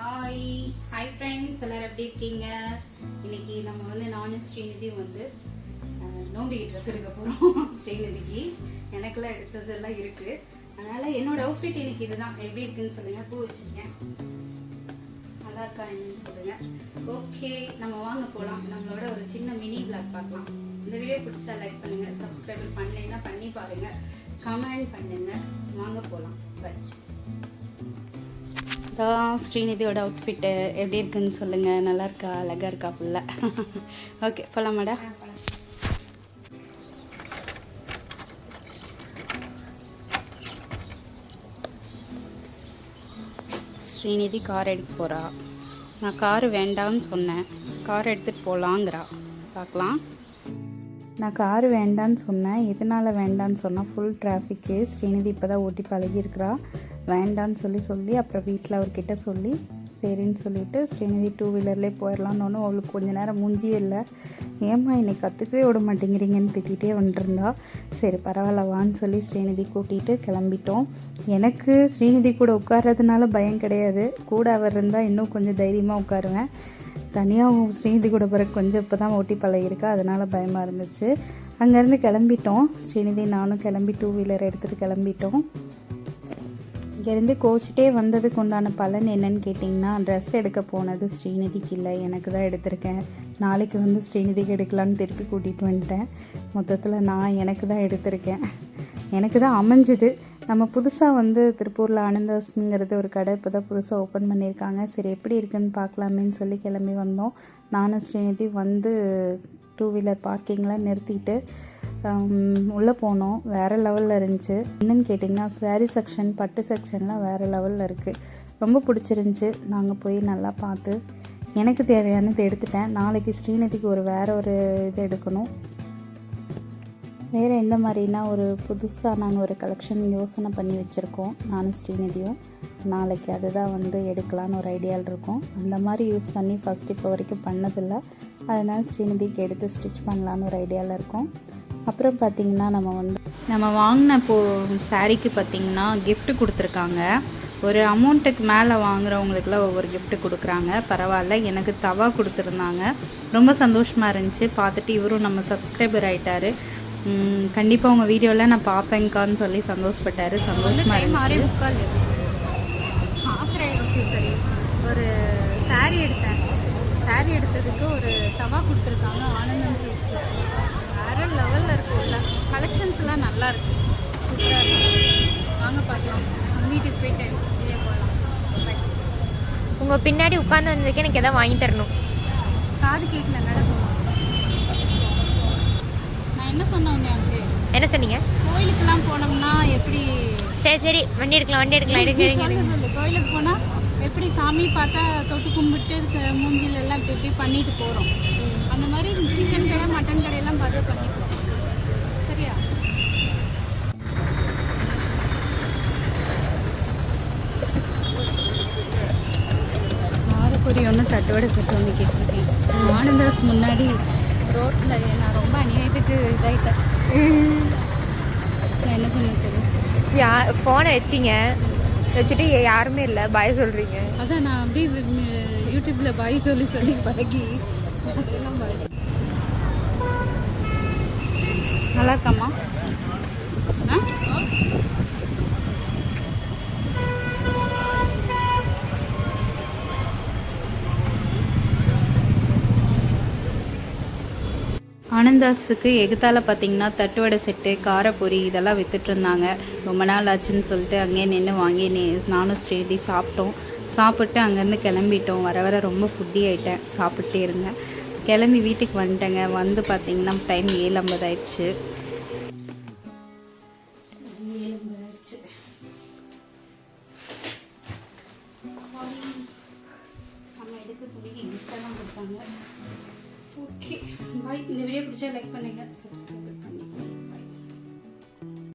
Hi friends, எல்லோரும் எப்படி இருக்கீங்க? இன்னைக்கு நம்ம வந்து நானும் ஸ்ரீநிதியும் வந்து நோம்பிக்கு ட்ரெஸ் எடுக்க போகிறோம். ஸ்ரீநிதிக்கு எனக்கெல்லாம் எடுத்ததெல்லாம் இருக்குது. அதனால் என்னோட அவுட்ஃபிட் இன்னைக்கு இதுதான். எப்படி இருக்குன்னு சொல்லுங்கள். பூ வச்சுருக்கேன், நல்லா இருக்கா என்னன்னு சொல்லுங்கள். ஓகே, நம்ம வாங்க போகலாம். நம்மளோட ஒரு சின்ன மினி பிளாக் பார்க்கலாம். இந்த வீடியோ பிடிச்சா லைக் பண்ணுங்கள், சப்ஸ்கிரைப் பண்ணலைன்னா பண்ணி பாருங்கள், கமெண்ட் பண்ணுங்கள். வாங்க போகலாம். பை. தான் ஸ்ரீநிதியோட அவுட்ஃபிட்டு எப்படி இருக்குன்னு சொல்லுங்கள். நல்லா இருக்கா, அழகாக இருக்கா ஃபுல்லாக? ஓகே, போகலாமாடா? ஸ்ரீநிதி கார் எடுக்க போகிறா. நான் காரு வேண்டாம்னு சொன்னேன், கார் எடுத்துகிட்டு போகலாங்கிறா. பார்க்கலாம். நான் காரு வேண்டான்னு சொன்னேன். எதனால் வேண்டான்னு சொன்னால், ஃபுல் டிராஃபிக்கு. ஸ்ரீநிதி இப்போ தான் ஓட்டி பழகியிருக்கிறா. வேண்டான்னு சொல்லி அப்புறம் வீட்டில் அவர்கிட்ட சொல்லி சரின்னு சொல்லிவிட்டு ஸ்ரீநிதி 2 வீலர்லேயே போயிடலான்னு. அவளுக்கு கொஞ்சம் நேரம் மூஞ்சியே இல்லை. ஏம்மா என்னை கற்றுக்கவே விட மாட்டேங்கிறீங்கன்னு திட்டிகிட்டே வந்துருந்தா. சரி பரவாயில்ல வான்னு சொல்லி ஸ்ரீநிதி கூட்டிகிட்டு கிளம்பிட்டோம். எனக்கு ஸ்ரீநிதி கூட உட்கார்றதுனால பயம் கிடையாது. கூட அவர் இருந்தால் இன்னும் கொஞ்சம் தைரியமாக உட்காருவேன். தனியாக ஸ்ரீநிதி கூட பிறகு கொஞ்சம் இப்போ தான் ஓட்டி பழகிருக்கா, அதனால் பயமாக இருந்துச்சு. அங்கேருந்து கிளம்பிட்டோம். ஸ்ரீநிதி நானும் கிளம்பி 2 வீலர் எடுத்துகிட்டு கிளம்பிட்டோம். இங்கேருந்து கோச்சிட்டே வந்ததுக்கு உண்டான பலன் என்னன்னு கேட்டிங்கன்னா, ட்ரெஸ் எடுக்க போனது ஸ்ரீநிதிக்கு இல்லை, எனக்கு தான் எடுத்திருக்கேன். நாளைக்கு வந்து ஸ்ரீநிதிக்கு எடுக்கலான்னு திருப்பி கூட்டிகிட்டு வந்துட்டேன். மொத்தத்தில் நான் எனக்கு தான் எடுத்திருக்கேன். எனக்கு தான் அமைஞ்சுது. நம்ம புதுசாக வந்து திருப்பூரில் ஆனந்தாஸ்ங்கிறது ஒரு கடை இப்போ தான் புதுசாக ஓப்பன் பண்ணியிருக்காங்க. சரி எப்படி இருக்குன்னு பார்க்கலாமேன்னு சொல்லி கிளம்பி வந்தோம். நானும் ஸ்ரீநிதி வந்து 2 வீலர் பார்க்கிங்கில் நிறுத்திட்டு உள்ளே போனோம். வேறு லெவலில் இருந்துச்சு. என்னென்னு கேட்டிங்கன்னா, சாரீ செக்ஷன், பட்டு செக்ஷன்லாம் வேறு லெவலில் இருக்குது. ரொம்ப பிடிச்சிருந்துச்சி. நாங்கள் போய் நல்லா பார்த்து எனக்கு தேவையானது எடுத்துட்டேன். நாளைக்கு ஸ்ரீநிதிக்கு வேறு ஒரு இது எடுக்கணும். வேறு எந்த மாதிரினா, ஒரு புதுசாக நாங்கள் ஒரு கலெக்ஷன் யோசனை பண்ணி வச்சுருக்கோம், நானும் ஸ்ரீநிதியும். நாளைக்கு அதுதான் வந்து எடுக்கலான்னு ஒரு ஐடியாவில் இருக்கோம். அந்த மாதிரி யூஸ் பண்ணி ஃபஸ்ட் இப்போ வரைக்கும் பண்ணதில்லை. அதனால் ஸ்ரீநிதிக்கு எடுத்து ஸ்டிச் பண்ணலான்னு ஒரு ஐடியாவில் இருக்கோம். அப்புறம் பார்த்திங்கன்னா, நம்ம வாங்கின சாரீக்கு பார்த்திங்கன்னா கிஃப்ட் கொடுத்துருக்காங்க. ஒரு அமௌண்ட்டுக்கு மேலே வாங்குறவங்களுக்குலாம் ஒவ்வொரு கிஃப்ட் கொடுக்குறாங்க. பரவாயில்ல, எனக்கு தவா கொடுத்துருந்தாங்க. ரொம்ப சந்தோஷமாக இருந்துச்சு. பார்த்துட்டு இவரும் நம்ம சப்ஸ்கிரைபர் ஆகிட்டார். கண்டிப்பாக உங்கள் வீடியோவில் நான் பார்ப்பேங்கான்னு சொல்லி சந்தோஷப்பட்டார். சந்தோஷமாக இருந்துச்சு. சரி, ஒரு சாரீ எடுத்தேன். சாரீ எடுத்ததுக்கு ஒரு தவா கொடுத்துருக்காங்க ஆனந்தம் சில்க்ஸில். வேறு லெவலில் இருக்குல்ல, கலெக்ஷன்ஸ்லாம் நல்லா இருக்குது, சூப்பராக இருக்குது. வாங்க பார்க்கலாம். வீட்டுக்கு போயிட்டு வெளியே போகலாம். உங்கள் பின்னாடி உட்காந்து வந்ததுக்கு எனக்கு எதாவது வாங்கி தரணும். காது கேட்கல, நடக்கும். நான் என்ன சொன்னேன் உடனே அப்படி என்ன சொன்னீங்க? கோயிலுக்கெல்லாம் போனோம்னா எப்படி? சரி வண்டி எடுக்கலாம் எடுங்க சொல்லு. கோயிலுக்கு போனால் எப்படி சாமி பார்த்தா தொட்டு கும்பிட்டு மூஞ்சிலெல்லாம் இப்படி இப்படி பண்ணிட்டு போகிறோம். அந்த மாதிரி சிக்கன் கடை, மட்டன் கடையெல்லாம் பார்த்து பண்ணிப்போம். சரியா? ஆறுக்குறி ஒன்று தட்டுவடை செட்டு ஒன்று கேட்டிருக்கேன். ஆனந்தாஸ் முன்னாடி ரோட்டில் நான் ரொம்ப அநியாயத்துக்கு இதாகிட்டேன். நான் என்ன பண்ண சொல்லு. ஃபோனை வச்சுட்டு யாருமே இல்லை, பாய் சொல்கிறீங்க. அதான் நான் அப்படியே யூடியூப்பில் பாய் சொல்லி பழகி அதெல்லாம் பாய். நல்லா இருக்காம்மா? ஆனந்தாஸுக்கு எகுத்தால பார்த்தீங்கன்னா தட்டுவடை செட்டு, காரப்பொரி இதெல்லாம் விற்றுட்ருந்தாங்க. ரொம்ப நாள் ஆச்சுன்னு சொல்லிட்டு அங்கேயே நின்று வாங்கி நானும் ஸ்ரீநிதி சாப்பிட்டு அங்கேருந்து கிளம்பிட்டோம். வர ரொம்ப ஃபுட்டி ஆகிட்டேன், சாப்பிட்டே இருந்தேன். கிளம்பி வீட்டுக்கு வந்துட்டேங்க. வந்து பார்த்திங்கன்னா டைம் 7:50 ஆயிடுச்சு. நம்ம எடுத்து துணிக்கு இன்ஸ்டாலாம் கொடுத்தாங்க. Okay bye. இந்த வீடியோ பிடிச்சா லைக் பண்ணுங்கள், சப்ஸ்கிரைப் பண்ணி பாய்.